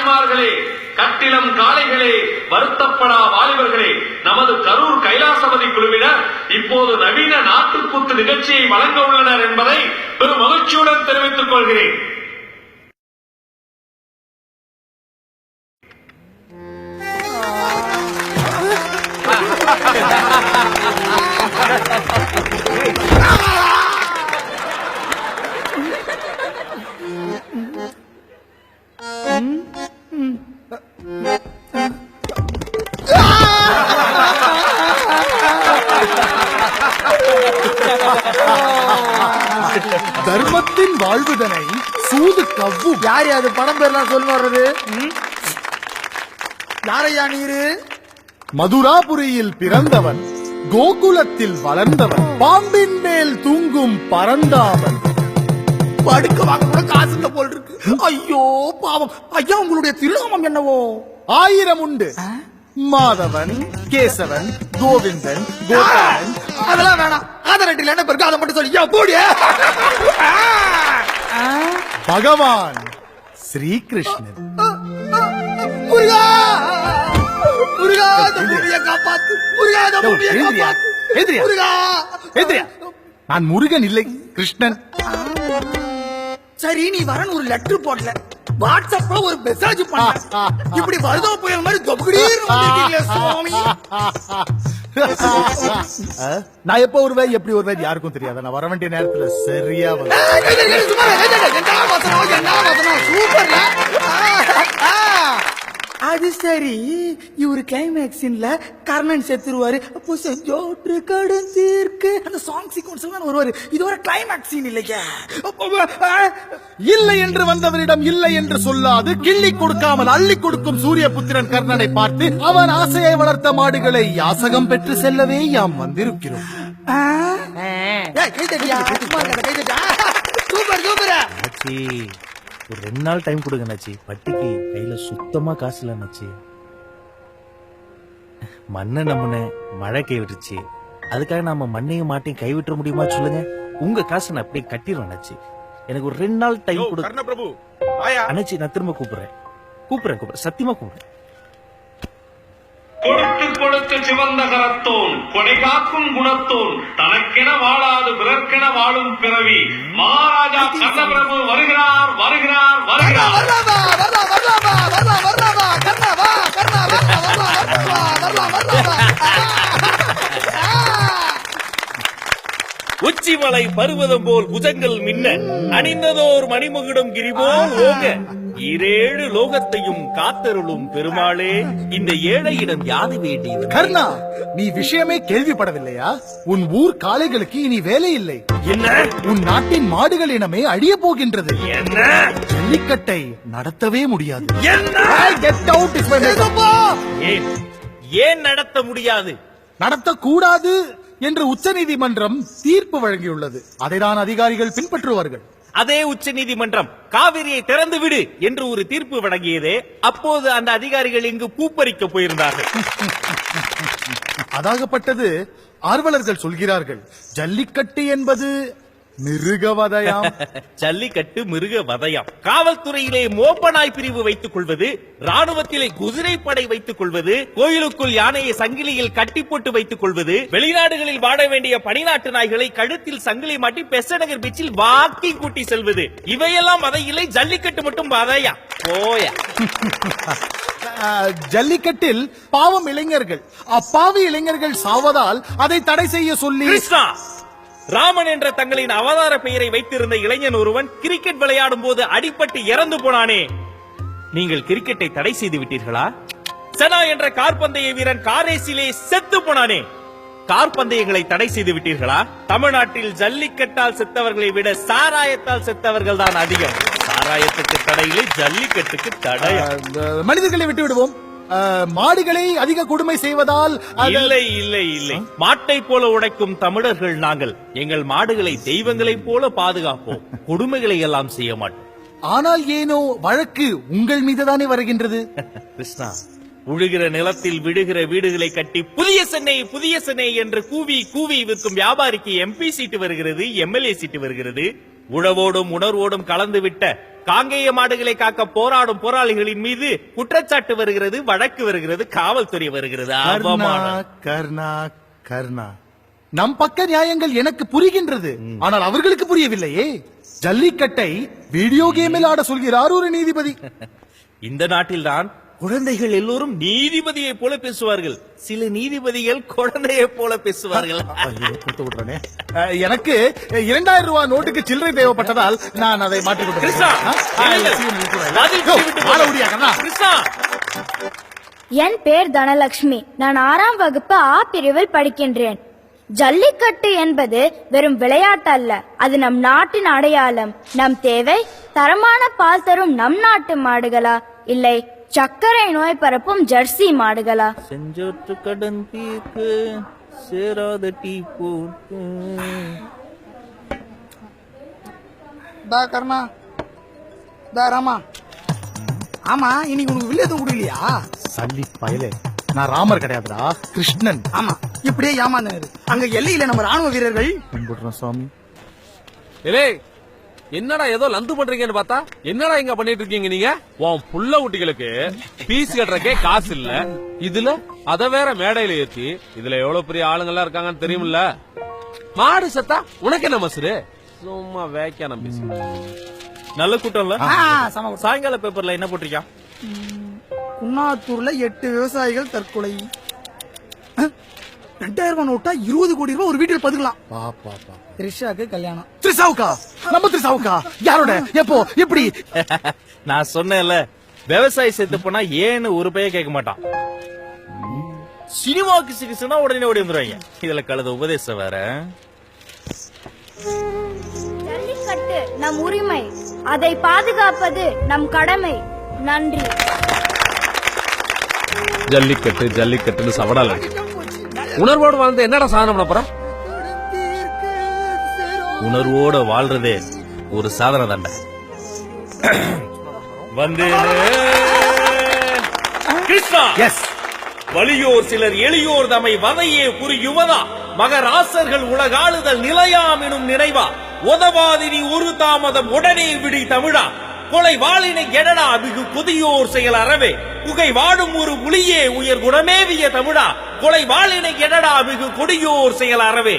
தாய்மார்களே, கட்டிலம் காளைகளே, வருத்தப்படா வாலிபர்களே, நமது கரூர் கைலாசபதி குழுவினர் இப்போது நவீன நாட்டுக்கூத்து நிகழ்ச்சியை வழங்க உள்ளனர் என்பதை பெரும் மகிழ்ச்சியுடன் தெரிவித்துக் கொள்கிறேன். தர்மத்தின் வாழ்வுதனை சூது கவ்வும். யாரு அது? படம் பேர்லாம் சொல்லுவாரு. யாரையா நீரு? மதுராபுரியில் பிறந்தவன், கோகுலத்தில் வளர்ந்தவன், பாம்பின் மேல் தூங்கும் பரந்தாவன். படுக்க வாங்க கூட காசு இல்ல போல் இருக்கு. ஐயோ பாவம். ஐயா, உங்களுடைய திருநாமம் என்னவோ? 1000 உண்டு. மாதவன், கேசவன், கோவிந்தன், கோபாலன். அதெல்லாம் வேணாம். ஆதரட்டில் என்ன பேருக்கு அதை மட்டும் சொல்லி போடிய. பகவான் ஸ்ரீகிருஷ்ணன். முருகா, முருகா, இந்த பூமியை காப்பாத்து. முருகா, இந்த பூமியை காப்பாத்து. முருகா. நான் முருகன் இல்லை, கிருஷ்ணன். சரி, நீ வரன்னு ஒரு லெட்டர் போடல, வாட்ஸ்அப்ல ஒரு மெசேஜ் பண்ண. இப்படி வருதோ புயல் மாதிரி தொகுடீர்னு வந்திருக்கீங்களே சுவாமி. நான் எப்ப வருவேன், எப்படி வருவேன் யாருக்கும் தெரியாது. நான் வர வேண்டிய நேரத்துல சரியா வந்து. சூப்பர்ல. அது சரி, இவரு கிளைமேக்ஸ் சீன்ல கர்ணன் செத்துருவாரு. அப்போ செஞ்சோற்று கடன் தீர்க்கு அந்த சாங் சீக்வன்ஸ் தான் வருவாரு. இது ஒரு கிளைமேக்ஸ் சீன் இல்லையா? இல்லை என்று வந்தவரிடம் இல்லை என்று சொல்லாது, கிள்ளி கொடுக்காமல் அள்ளி கொடுக்கும் சூரிய புத்திரன் கர்ணனை பார்த்து அவன் ஆசையை வளர்த்த மாடுகளை யாசகம் பெற்று செல்லவே யாம் வந்திருக்கிறோம். Super super. ஒரு 2 நாள் டைம் கொடுங்க நச்சி. பட்டிக்கு கையில சுத்தமா காசு இல்ல நச்சி. மண்ணை நம்புன மழை கை விட்டுச்சு. அதுக்காக நாம மண்ணையும் மாட்டையும் கைவிட்ட முடியுமா சொல்லுங்க? உங்க காசு நான் அப்படியே கட்டிடுவேன் நச்சி. எனக்கு ஒரு 2 நாள் டைம் கொடுங்க அண்ணாச்சி. நான் திரும்ப கூப்பிடுறேன். சத்தியமா கூப்பிடுறேன். கொடுத்து கொடுத்து சிவந்த கரத்தோன், கொடை காக்கும் குணத்தோன், தனக்கென வாழாது பிறர்க்கென வாழும் பிறவி மகாராஜா கர்ணபிரபு வருகிறார் வருகிறார் வருகிறார். உச்சிமலை பருவதம் போல் புஜங்கள் மின்ன, அணிந்ததோர் மணிமுகிடும் கிரிபோல் ஓங்க, 7 லோகத்தையும் காத்தருளும் பெருமாளே, இந்த ஏழையிடம் யாது வேண்டியது? கர்ணா, நீ விஷயமே கேள்விப்படவில்லையா? உன் ஊர் காளைகளுக்கு இனி வேலை இல்லை. என்ன? உன் நாட்டின் மாடுகள் இனமே அழிய போகின்றது. என்ன? ஜல்லிக்கட்டை நடத்தவே முடியாது. என்ன? Get out is my name. ஏன் நடத்த முடியாது? நடத்தக்கூடாது என்று உச்சநீதிமன்றம் தீர்ப்பு வழங்கியுள்ளது. அதைதான் அதிகாரிகள் பின்பற்றுவார்கள். அதே உச்ச நீதிமன்றம் காவிரியை திறந்து விடு என்று ஒரு தீர்ப்பு வழங்கியதே, அப்போது அந்த அதிகாரிகள் இங்கு பூப்பறிக்க போயிருந்தார்கள். அதாகப்பட்டது ஆர்வலர்கள் சொல்கிறார்கள், ஜல்லிக்கட்டு என்பது மிருகவதையாம். ஜல்லிக்கட்டு மிருக வதையாம். காவல்துறையிலே மோப்பனாய் பிரிவு வைத்துக் கொள்வது, ராணுவத்திலே குதிரைப்படை வைத்துக் கொள்வது, கோயிலுக்குள் யானையை சங்கிலியில் கட்டி போட்டு வைத்துக் கொள்வது, வெளிநாடுகளில் வாழ வேண்டிய பனிநாட்டு நாய்களை கழுத்தில் சங்கிலி மாட்டி பெசநகர் பீச்சில் வாக்கிங் கூட்டி செல்வது, இவையெல்லாம் வதையில்லை. ஜல்லிக்கட்டு மட்டும் வதையா போயா. ஜல்லிக்கட்டில் பாவம் இளைஞர்கள், அப்பாவி இளைஞர்கள் சாவதால் அதை தடை செய்ய சொல்லி கிருஷ்ணா, ராமன் என்ற தங்களின் அவதார பெயரை வைத்திருந்த இளைஞன் ஒருவன் கிரிக்கெட் விளையாடும் போது அடிபட்டு இறந்து போனானே, நீங்கள் கிரிக்கெட்டை தடை செய்து விட்டீர்களா? சனா என்ற கார்பந்தய வீரன் காரேசிலே செத்து போனானே, கார்பந்தயங்களை தடை செய்து விட்டீர்களா? தமிழ்நாட்டில் ஜல்லிக்கட்டால் செத்தவர்களை விட சாராயத்தால் செத்தவர்கள் தான் அதிகம். சாராயத்துக்கு தடையிலே, ஜல்லிக்கட்டுக்கு தடை. மனிதர்களை விட்டு விடுவோம். மாடுகளை அதிக கொடுமை செய்வதால் இல்லை இல்லை இல்லை. மாட்டை போல உடைக்கும் தமிழர்கள் நாங்கள். எங்கள் மாடுகளை தெய்வங்களைப் போல பாதுகாப்போம். கொடுமைகளை எல்லாம் செய்ய மாட்டோம். ஆனால் ஏனோ வழக்கு உங்கள் மீதுதானே வருகின்றது. கிருஷ்ணா, உழுகிற நிலத்தில் விடுகிற வீடுகளை கட்டி புதிய சென்னை என்று கூவி கூவி விற்கும் வியாபாரிக்கு MP சீட்டு வருகிறது, MLA சீட்டு வருகிறது. உழவோடும் உணர்வோடும் கலந்துவிட்ட காங்கேய மாடுகளை காக்க போராடும் போராளிகளின் மீது குற்றச்சாட்டு வருகிறது, வழக்கு வருகிறது, காவல்துறை வருகிறது. அவமானம். கர்ணா கர்ணா நம் பக்க நியாயங்கள் எனக்கு புரிகின்றது, ஆனால் அவர்களுக்கு புரியவில்லையே. ஜல்லிக்கட்டை வீடியோ கேமில் ஆட சொல்கிறார் ஒரு நீதிபதி. இந்த நாட்டில்தான் குழந்தைகள் எல்லோரும் நீதிபதியை போல பேசுவார்கள், சில நீதிபதிகள் குழந்தையை போல பேசுவார்கள். எனக்கு 2000 ரூபாய் நோட்டுக்கு சில்லறை தேவைப்பட்டதால் நான் அதை மாற்றிக் கிருஷ்ணா, கிருஷ்ணா, என் பேர் தனலட்சுமி. நான் 6ஆம் வகுப்பு ஆ பிரிவில் படிக்கின்றேன். ஜல்லிக்கட்டு என்பது வெறும் விளையாட்டு அல்ல, அது நம் நாட்டின் அடையாளம். நம் தேவை தரமான பால் தரும் நம் நாட்டு மாடுகளா, இல்லை சர்க்கரை நோய் பரப்பும் ஜெர்சி மாடுகளா? செஞ்சோற்று கடன் தீர்க்கு சேராத டீ போட்டு. கர்ணா ராமா, ஆமா இன்னைக்கு உனக்கு வில்லேதும் கொடுக்கலையா? சல்லி பயலே, நான் ராமர் கிடையாதுடா, கிருஷ்ணன். ஆமா, இப்படியே ஏமாந்தாரு. அங்க எல்லையில நம்ம ராணுவ வீரர்கள். கும்பிடுறோம் சாமி. ஏலே, என்னடா ஏதோ லந்து பண்றீங்கன்னு பார்த்தா என்னடா இங்க பண்ணிட்டு இருக்கீங்க நீங்க? உன் புள்ள குட்டிகளுக்கு பீஸ் கட்டுறக்கே காசு இல்ல, இதுல அத வேற மேடையில ஏத்தி, இதுல எவ்வளவு பெரிய ஆளுங்கெல்லாம் இருக்காங்கன்னு தெரியுமில்ல? மாடு செத்தா உனக்கு என்ன மசுரு? சும்மா வேக்கான பேசு. நல்ல கூட்டம்ல. சம கூட்டம். சாயங்கால பேப்பர்ல என்ன போட்டிருக்கான்? குன்னாத்தூர்ல 8 விவசாயிகள் தற்கொலை. 2000 ரூபாய் நோட்டா 20 கோடி ரூபாய் ஒரு வீட்டில் பதுக்கலாம். த்ரிஷாக்கு கல்யாணம். திரிசாவுக்கா? நம்ம திரிசாவுக்கா? யாரோட, எப்போ, எப்படி? நான் சொன்னேன்ல, விவசாயி செத்து போனா ஏன்னு ஒரு பைய கேட்க மாட்டான். சினிமாவுக்கு சிகிச்சைனா உடனே ஓடி வந்துருவாங்க. இதுல கழுத உபதேசம் வேற. ஜல்லிக்கட்டு நம் உரிமை, அதை பாதுகாப்பது நம் கடமை. நன்றி. ஜல்லிக்கட்டு ஜல்லிக்கட்டுன்னு சவடால உணர்வோடு வாழ்ந்து என்னடா சாதனை பண்ண போற? உணர்வோட வாழ்றதே ஒரு சாதனை தாண்ட. வந்து கிருஷ்ணா, எஸ். வலியோர் சிலர் எளியோர் தமை வதையே புரியுமதா, மகராசர்கள் உலகாளுதல் நிலையாம் எனும் நினைவா, உதவாதினி ஒரு தாமதம் உடனே விடி தமிழா, கொலை வாளினை எடடா மிகு கொதியோர் செயல் அறவே, புகை வாடும் ஒரு புலியே உயர் குணமேவிய தமிழா, கொலை வாளினை எடடா மிகு கொடியோர் செயல் அறவே.